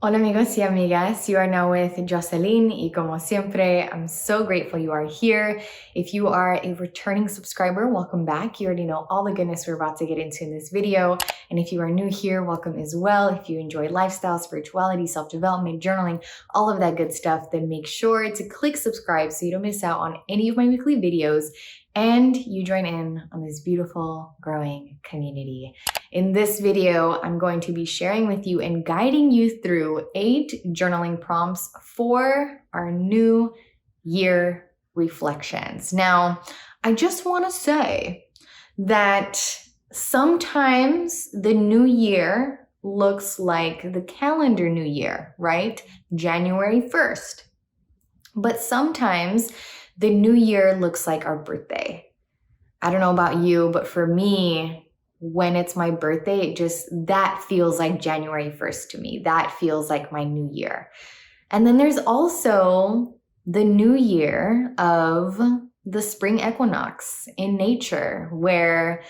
Hola amigos y amigas, you are now with Jocelyn y como siempre, I'm so grateful you are here. If you are a returning subscriber, welcome back. You already know all the goodness we're about to get into in this video. And if you are new here, welcome as well. If you enjoy lifestyle, spirituality, self-development, journaling, all of that good stuff, then make sure to click subscribe so you don't miss out on any of my weekly videos and you join in on this beautiful, growing community. In this video, I'm going to be sharing with you and guiding you through 8 journaling prompts for our new year reflections. Now, I just want to say that sometimes the new year looks like the calendar new year, right? January 1st. But sometimes the new year looks like our birthday. I don't know about you, but for me, when it's my birthday, that feels like January 1st to me. That feels like my new year. And then there's also the new year of the spring equinox in nature, where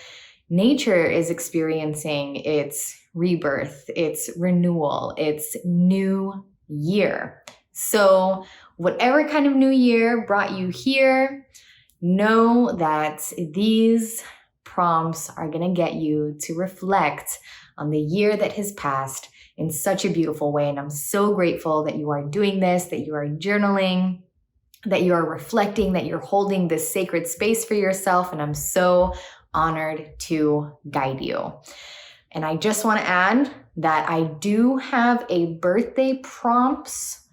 nature is experiencing its rebirth, its renewal, its new year. So whatever kind of new year brought you here, know that these prompts are going to get you to reflect on the year that has passed in such a beautiful way. And I'm so grateful that you are doing this, that you are journaling, that you are reflecting, that you're holding this sacred space for yourself. And I'm so honored to guide you. And I just want to add that I do have a birthday prompts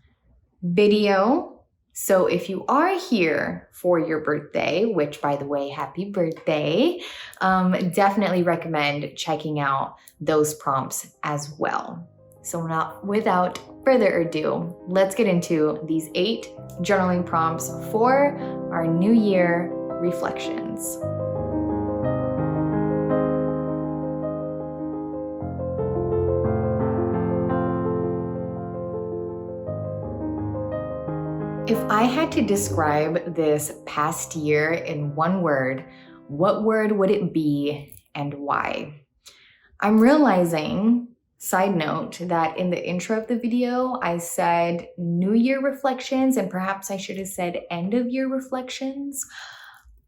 video. So if you are here for your birthday, which by the way, happy birthday, definitely recommend checking out those prompts as well. So without further ado, let's get into these 8 journaling prompts for our New Year reflections. If I had to describe this past year in one word, what word would it be and why? I'm realizing, side note, that in the intro of the video, I said New Year reflections, and perhaps I should have said end of year reflections.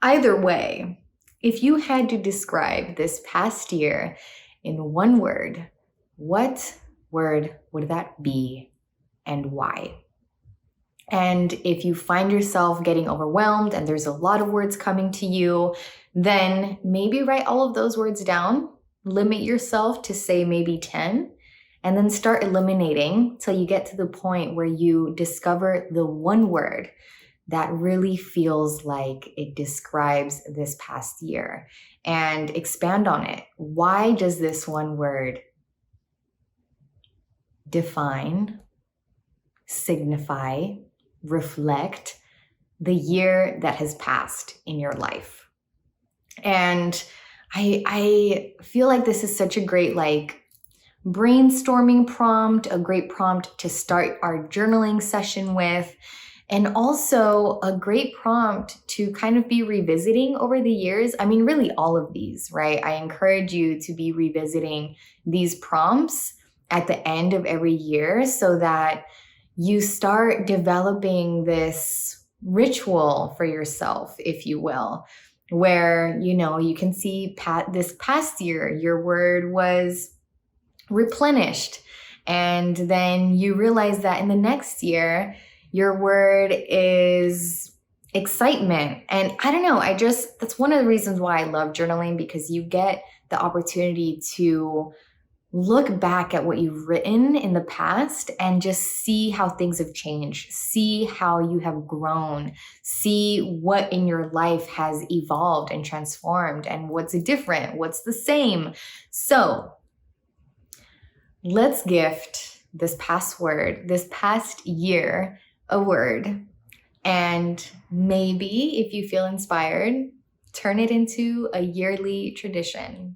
Either way, if you had to describe this past year in one word, what word would that be and why? And if you find yourself getting overwhelmed and there's a lot of words coming to you, then maybe write all of those words down, limit yourself to say maybe 10, and then start eliminating till you get to the point where you discover the one word that really feels like it describes this past year and expand on it. Why does this one word define, signify, reflect the year that has passed in your life? And I feel like this is such a great brainstorming prompt, a great prompt to start our journaling session with, and also a great prompt to kind of be revisiting over the years. I mean, really all of these, right? I encourage you to be revisiting these prompts at the end of every year so that you start developing this ritual for yourself, if you will, where, you can see this past year, your word was replenished. And then you realize that in the next year, your word is excitement. And I don't know, that's one of the reasons why I love journaling, because you get the opportunity to look back at what you've written in the past and just see how things have changed, see how you have grown, see what in your life has evolved and transformed and what's different, what's the same. So let's gift this past year, a word. And maybe if you feel inspired, turn it into a yearly tradition.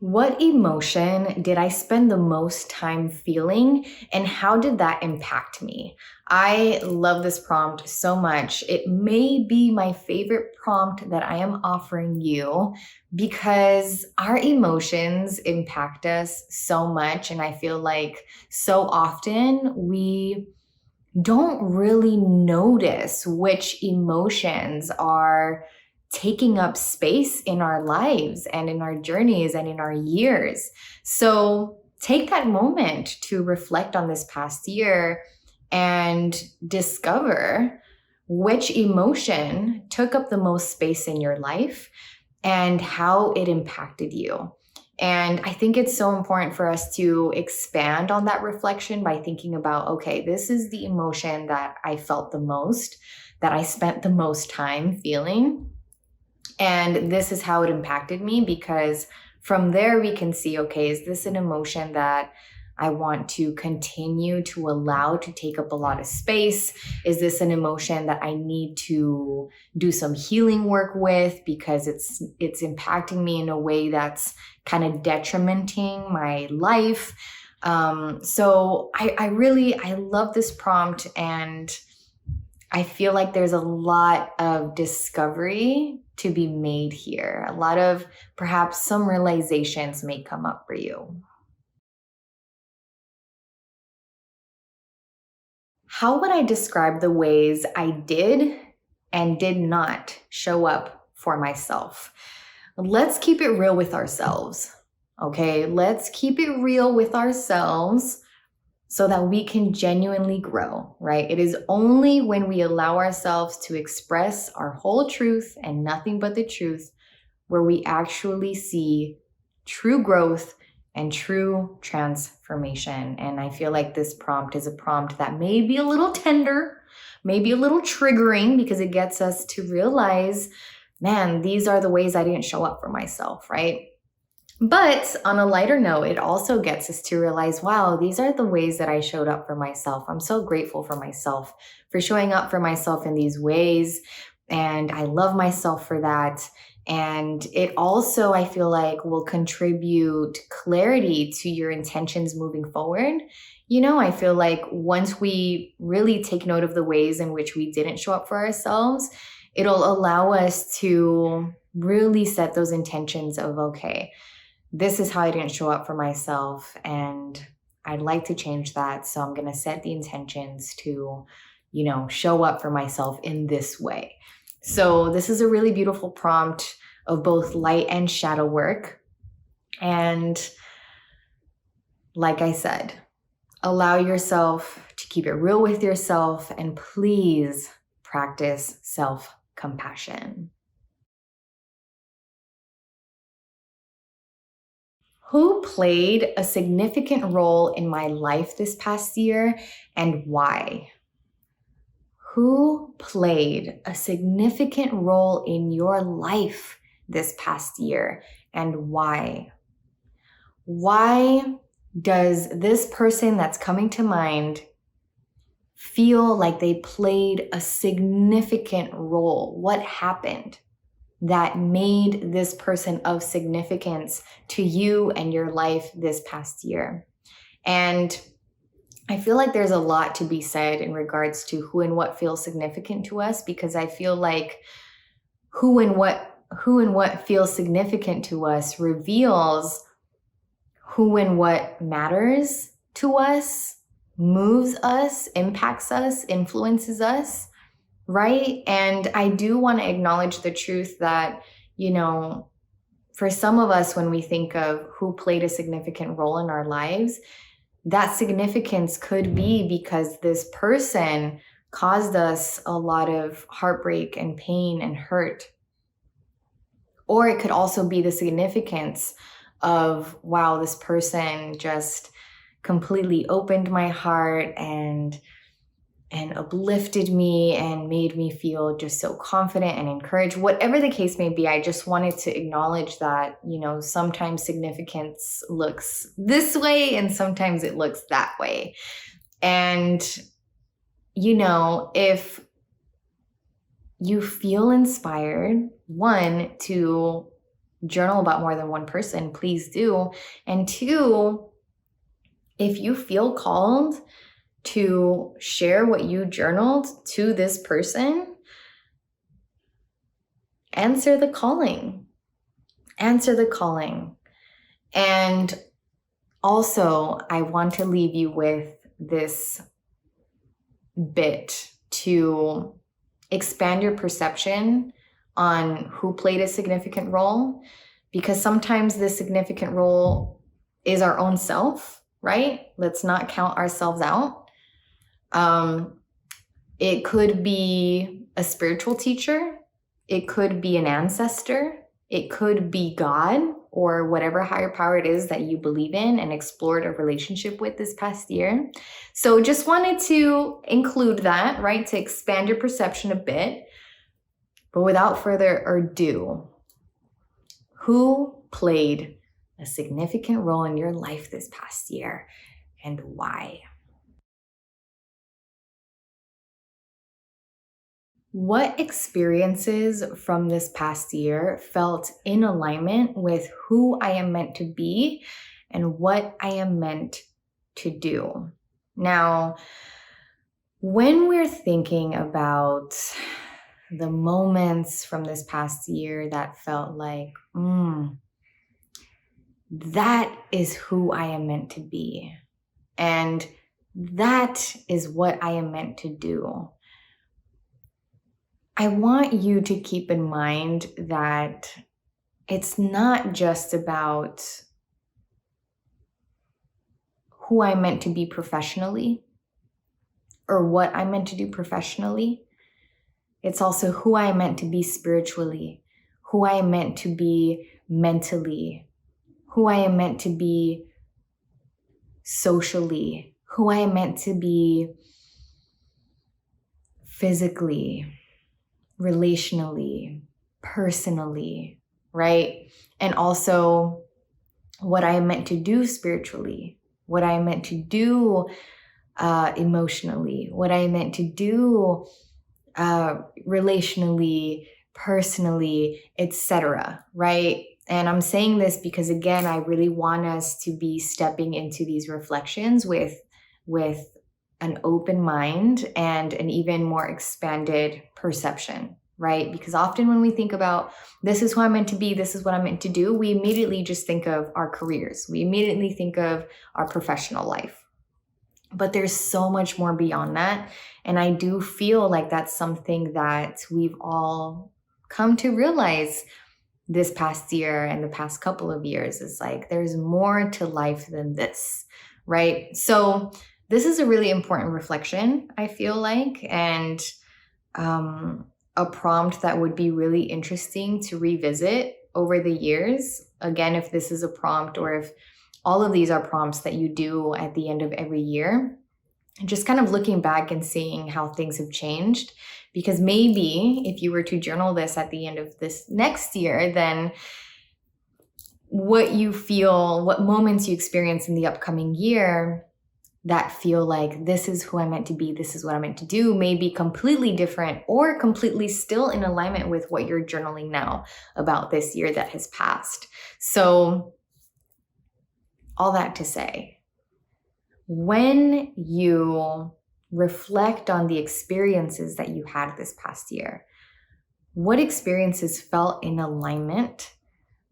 What emotion did I spend the most time feeling, and how did that impact me? I love this prompt so much. It may be my favorite prompt that I am offering you because our emotions impact us so much. And I feel like so often we don't really notice which emotions are taking up space in our lives and in our journeys and in our years. So take that moment to reflect on this past year and discover which emotion took up the most space in your life and how it impacted you. And I think it's so important for us to expand on that reflection by thinking about, okay, this is the emotion that I felt the most, that I spent the most time feeling. And this is how it impacted me, because from there we can see, okay, is this an emotion that I want to continue to allow to take up a lot of space? Is this an emotion that I need to do some healing work with because it's impacting me in a way that's kind of detrimenting my life? So I love this prompt, and I feel like there's a lot of discovery to be made here. A lot of perhaps some realizations may come up for you. How would I describe the ways I did and did not show up for myself? Let's keep it real with ourselves. Okay, let's keep it real with ourselves so that we can genuinely grow, right? It is only when we allow ourselves to express our whole truth and nothing but the truth where we actually see true growth and true transformation. And I feel like this prompt is a prompt that may be a little tender, maybe a little triggering, because it gets us to realize, man, these are the ways I didn't show up for myself, right? But on a lighter note, it also gets us to realize, wow, these are the ways that I showed up for myself. I'm so grateful for myself for showing up for myself in these ways. And I love myself for that. And it also, I feel like, will contribute clarity to your intentions moving forward. You know, I feel like once we really take note of the ways in which we didn't show up for ourselves, it'll allow us to really set those intentions of, okay, this is how I didn't show up for myself, and I'd like to change that. So I'm going to set the intentions to, show up for myself in this way. So this is a really beautiful prompt of both light and shadow work. And like I said, allow yourself to keep it real with yourself, and please practice self-compassion. Who played a significant role in my life this past year, and why? Who played a significant role in your life this past year, and why? Why does this person that's coming to mind feel like they played a significant role? What happened that made this person of significance to you and your life this past year? And I feel like there's a lot to be said in regards to who and what feels significant to us, because I feel like who and what feels significant to us reveals who and what matters to us, moves us, impacts us, influences us, right? And I do want to acknowledge the truth that, for some of us, when we think of who played a significant role in our lives, that significance could be because this person caused us a lot of heartbreak and pain and hurt. Or it could also be the significance of, wow, this person just completely opened my heart and uplifted me and made me feel just so confident and encouraged. Whatever the case may be, I just wanted to acknowledge that, sometimes significance looks this way and sometimes it looks that way. And, if you feel inspired, one, to journal about more than one person, please do. And two, if you feel called to share what you journaled to this person, answer the calling. Answer the calling. And also, I want to leave you with this bit to expand your perception on who played a significant role, because sometimes the significant role is our own self, right? Let's not count ourselves out. It could be a spiritual teacher. It could be an ancestor. It could be God or whatever higher power it is that you believe in and explored a relationship with this past year. So just wanted to include that, right? To expand your perception a bit. But without further ado, who played a significant role in your life this past year and why? What experiences from this past year felt in alignment with who I am meant to be and what I am meant to do? Now, when we're thinking about the moments from this past year that felt like, that is who I am meant to be, and that is what I am meant to do, I want you to keep in mind that it's not just about who I'm meant to be professionally or what I'm meant to do professionally. It's also who I am meant to be spiritually, who I am meant to be mentally, who I am meant to be socially, who I am meant to be physically, relationally, personally, right? And also what I am meant to do spiritually, what I am meant to do emotionally, what I am meant to do relationally, personally, etc., right? And I'm saying this because, again, I really want us to be stepping into these reflections with an open mind and an even more expanded perception, right? Because often when we think about this is who I'm meant to be, this is what I'm meant to do, we immediately just think of our careers. We immediately think of our professional life. But there's so much more beyond that. And I do feel like that's something that we've all come to realize this past year and the past couple of years is like, there's more to life than this, right? So this is a really important reflection, I feel like, and a prompt that would be really interesting to revisit over the years. Again, if this is a prompt or if all of these are prompts that you do at the end of every year, just kind of looking back and seeing how things have changed. Because maybe if you were to journal this at the end of this next year, then what you feel, what moments you experience in the upcoming year that feel like this is who I'm meant to be, this is what I'm meant to do, may be completely different or completely still in alignment with what you're journaling now about this year that has passed. So all that to say, when you reflect on the experiences that you had this past year, what experiences felt in alignment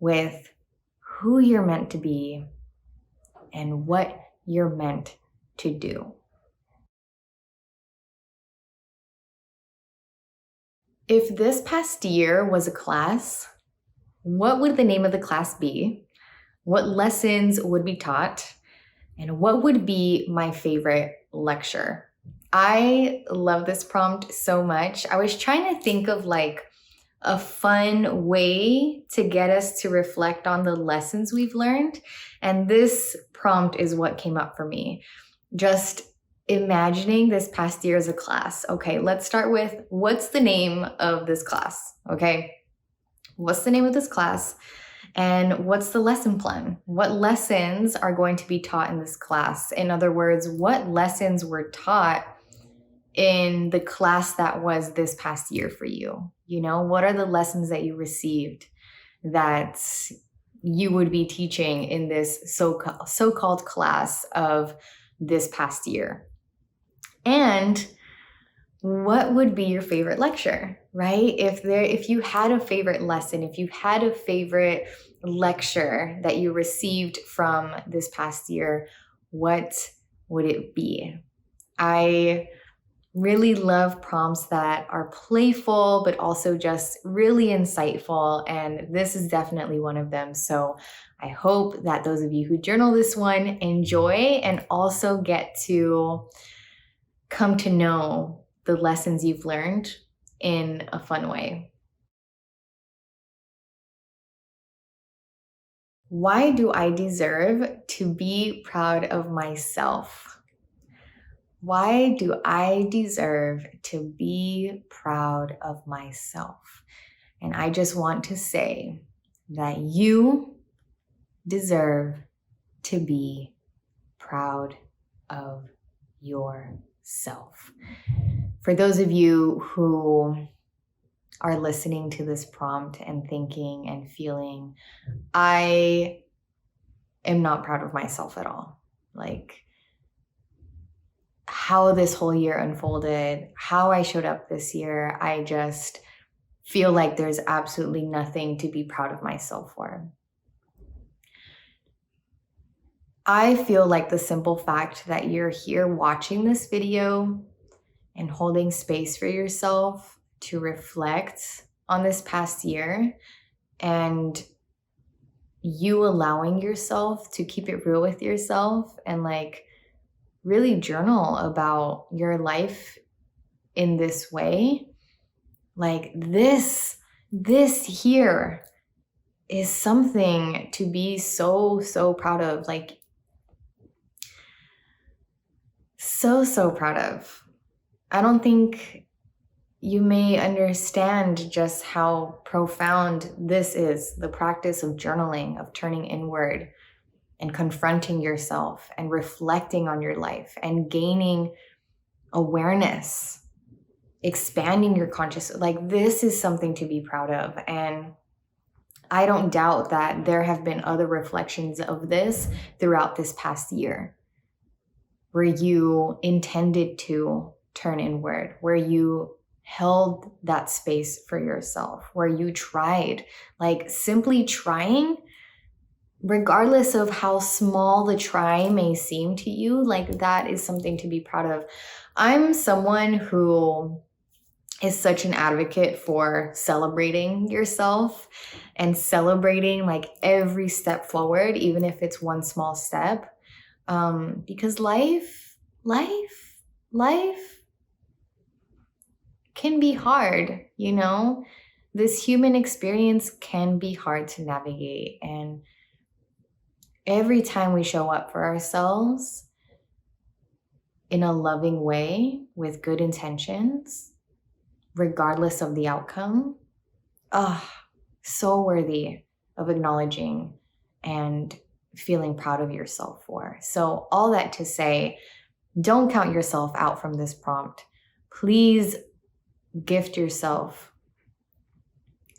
with who you're meant to be and what you're meant to do? If this past year was a class, what would the name of the class be? What lessons would be taught? And what would be my favorite lecture? I love this prompt so much. I was trying to think of like a fun way to get us to reflect on the lessons we've learned. And this prompt is what came up for me. Just imagining this past year as a class. Okay, let's start with what's the name of this class? Okay, what's the name of this class? And what's the lesson plan? What lessons are going to be taught in this class? In other words, what lessons were taught in the class that was this past year for you? You know, what are the lessons that you received? that you would be teaching in this so-called class of this past year? And what would be your favorite lecture, right? If you had a favorite lesson, if you had a favorite lecture that you received from this past year, what would it be? I really love prompts that are playful, but also just really insightful. And this is definitely one of them. So I hope that those of you who journal this one enjoy and also get to come to know the lessons you've learned in a fun way. Why do I deserve to be proud of myself? Why do I deserve to be proud of myself? And I just want to say that you deserve to be proud of yourself. For those of you who are listening to this prompt and thinking and feeling, I am not proud of myself at all. Like, how this whole year unfolded, how I showed up this year, I just feel like there's absolutely nothing to be proud of myself for. I feel like the simple fact that you're here watching this video and holding space for yourself to reflect on this past year, and you allowing yourself to keep it real with yourself and like really journal about your life in this way, like this here is something to be so proud of, like so proud of. I don't think you may understand just how profound this is, the practice of journaling, of turning inward and confronting yourself and reflecting on your life and gaining awareness, expanding your consciousness. Like, this is something to be proud of. And I don't doubt that there have been other reflections of this throughout this past year where you intended to turn inward, where you held that space for yourself, where you tried, like simply trying, regardless of how small the try may seem to you, like that is something to be proud of. I'm someone who is such an advocate for celebrating yourself and celebrating like every step forward, even if it's one small step, because life can be hard, you know? This human experience can be hard to navigate. And every time we show up for ourselves in a loving way with good intentions, regardless of the outcome, so worthy of acknowledging and feeling proud of yourself for. So all that to say, don't count yourself out from this prompt. Please gift yourself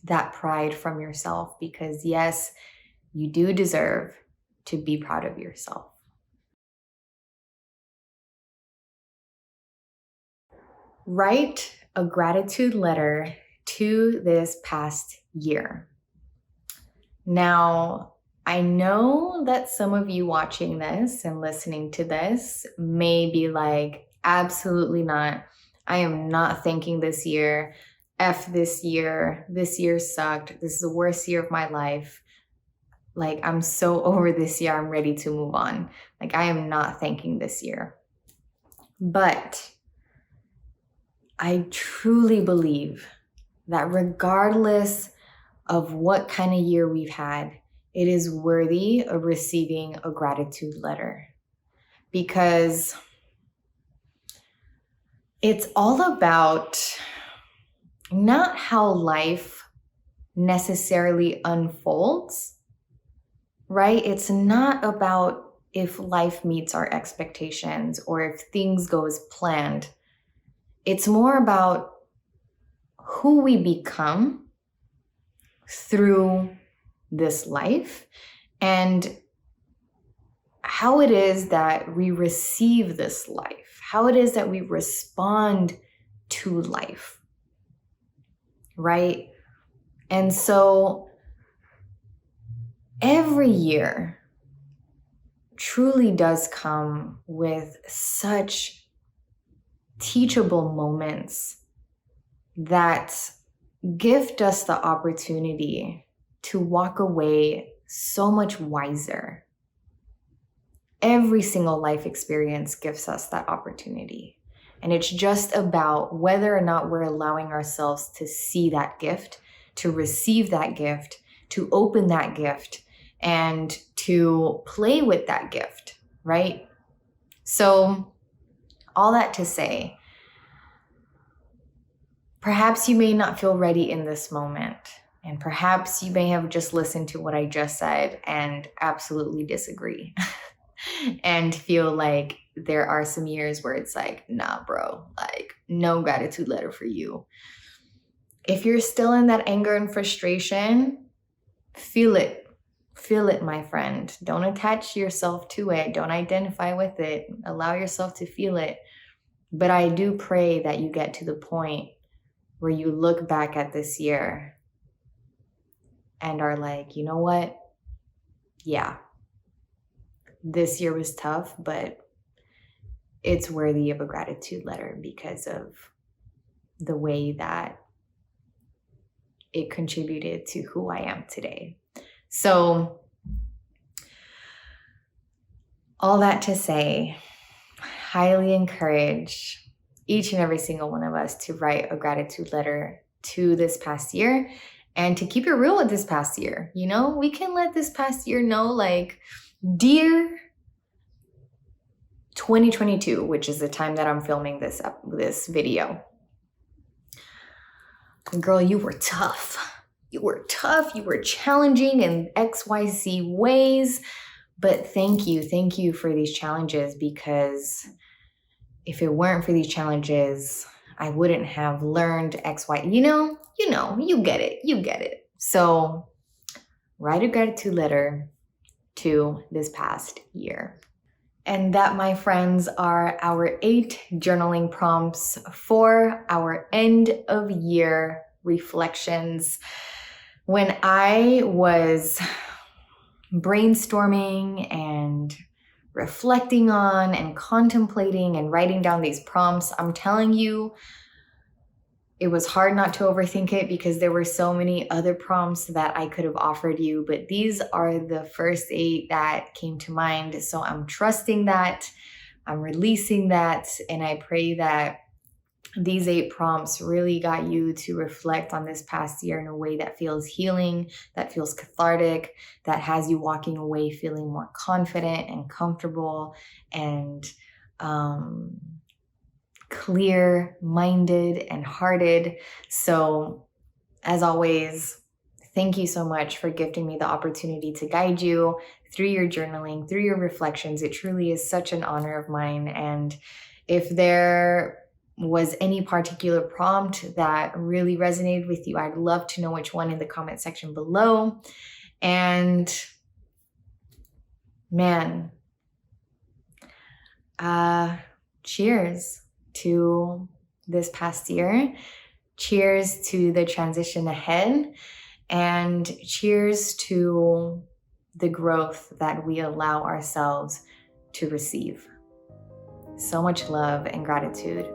that pride from yourself, because yes, you do deserve to be proud of yourself. Write a gratitude letter to this past year. Now, I know that some of you watching this and listening to this may be like, absolutely not. I am not thanking this year. F this year. This year sucked. This is the worst year of my life. Like, I'm so over this year. I'm ready to move on. Like, I am not thanking this year. But I truly believe that regardless of what kind of year we've had, it is worthy of receiving a gratitude letter, because it's all about not how life necessarily unfolds, right? It's not about if life meets our expectations or if things go as planned. It's more about who we become through this life and how it is that we receive this life, how it is that we respond to life, right? And so every year truly does come with such teachable moments that gift us the opportunity to walk away so much wiser. Every single life experience gives us that opportunity. And it's just about whether or not we're allowing ourselves to see that gift, to receive that gift, to open that gift, and to play with that gift, right? So all that to say, perhaps you may not feel ready in this moment, and perhaps you may have just listened to what I just said and absolutely disagree and feel like there are some years where it's like, nah, bro, like no gratitude letter for you. If you're still in that anger and frustration, feel it. Feel it, my friend. Don't attach yourself to it. Don't identify with it. Allow yourself to feel it. But I do pray that you get to the point where you look back at this year and are like, you know what? Yeah, this year was tough, but it's worthy of a gratitude letter because of the way that it contributed to who I am today. So all that to say, highly encourage each and every single one of us to write a gratitude letter to this past year and to keep it real with this past year. You know, we can let this past year know, like, dear 2022, which is the time that I'm filming this video. Girl, you were tough. You were tough. You were challenging in XYZ ways. But thank you for these challenges, because if it weren't for these challenges, I wouldn't have learned X, Y. You get it. So write a gratitude letter to this past year. And that, my friends, are our 8 journaling prompts for our end of year reflections. When I was brainstorming and reflecting on and contemplating and writing down these prompts, I'm telling you, it was hard not to overthink it because there were so many other prompts that I could have offered you, but these are the first 8 that came to mind. So I'm trusting that, I'm releasing that, and I pray that these 8 prompts really got you to reflect on this past year in a way that feels healing, that feels cathartic, that has you walking away feeling more confident and comfortable and clear-minded and hearted. So as always, thank you so much for gifting me the opportunity to guide you through your journaling, through your reflections. It truly is such an honor of mine. And if there was any particular prompt that really resonated with you, I'd love to know which one in the comment section below. And man, cheers to this past year. Cheers to the transition ahead. And cheers to the growth that we allow ourselves to receive. So much love and gratitude.